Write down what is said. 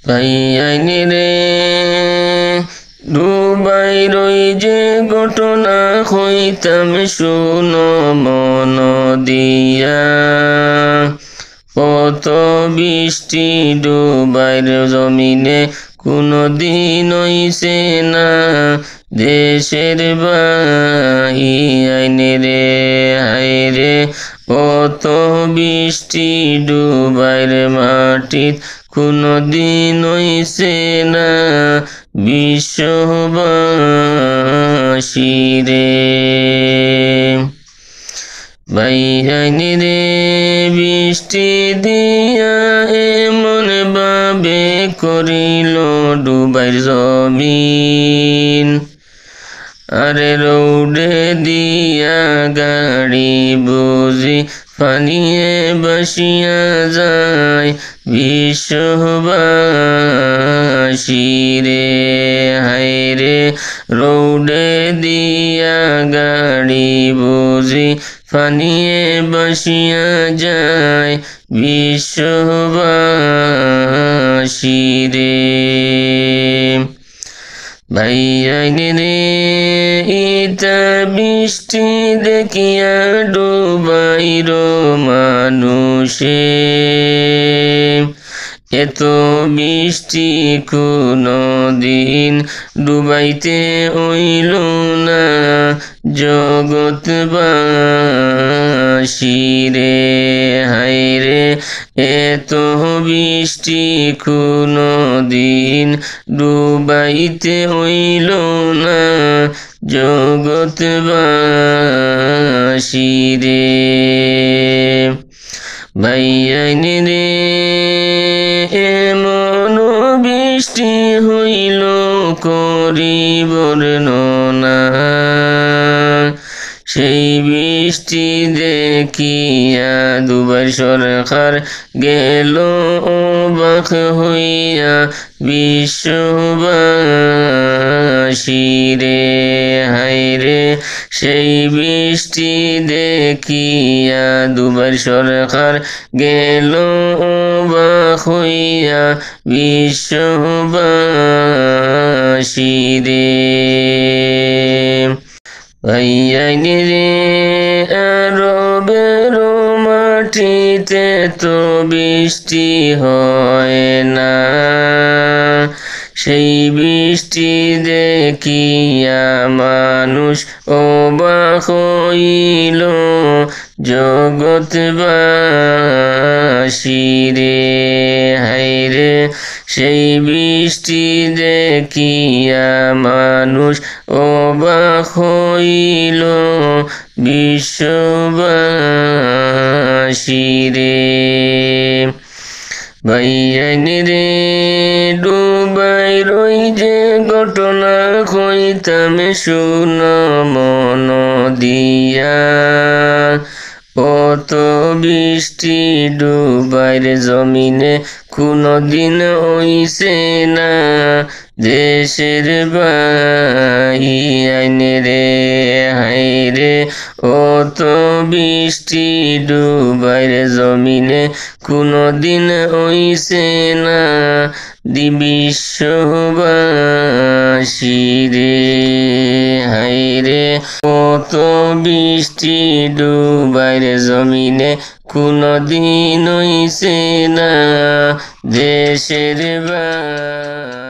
ভাই আইনি রে ডুবাইর ওই যে ঘটনা হইতাম শুনো মন দিয়া, কত বৃষ্টি ডুবাইর জমিনে কোনো দিন হইছে না দেশের বাই আইনে রে হায় রে, কত বৃষ্টি ডুবাইর মাটিত কোনো দিন হইছে না বিশ্ববাসী রে। ভাই আইনি রে বৃষ্টি দিয়া এমন ভাবে করিল ডুবাইর জমিন, আরে রৌডে দিয়া গাড়ি বুঝি পানিয়ে বাসিয়া যায় বিশ্ববাসী রে হায় রে, রৌডে দিয়া গাড়ি বুঝি পানিয়ে বাসিয়া যায় বিশ্ববাসী রে। ভাই আইনি রে ইতা বৃষ্টি দেখিয়া ডুবাইর মানুষে, এত বৃষ্টি কোনো দিন ডুবাইতে হইল না জগৎবাসী রে হায় রে, এত বৃষ্টি কোনো দিন ডুবাইতে হইল না জগৎবাসী রে। ভাই আইনি রে এমন বৃষ্টি হইল করি বর্ণনা, সেই বৃষ্টি দেখিয়া দুবার সরকার গেল অবাক হইয়া বিশ্ববাসী রে হায় রে, সেই বৃষ্টি দেখিয়া দুবার সরকার গেল অবাক হইয়া বিশ্ববাসী রে। ভাই আইনি রে আরবের মাটিতে তো বৃষ্টি হয় না, সেই বৃষ্টি দেখিয়া মানুষ অবাক হইল জগৎবাসী রে হায় রে, সেই বৃষ্টি দেখিয়া মানুষ অবাক হইল বিশ্ববাসী রে। ভাই আইনি রে ডুবাইর ওই যে ঘটনা হইতাম শুনো মন দিয়া, কত বৃষ্টি ডুবাইর জমিনে কোনো দিন হইছে না দেশের বাই আইনে রে হায় রে, কত বৃষ্টি ডুবাইর জমিনে কোনো দিন হইছে না বিশ্ববাসী রে হায় রে, কত বৃষ্টি ডুবাইর জমিনে কোনো দিন হইছে না দেশের বাই।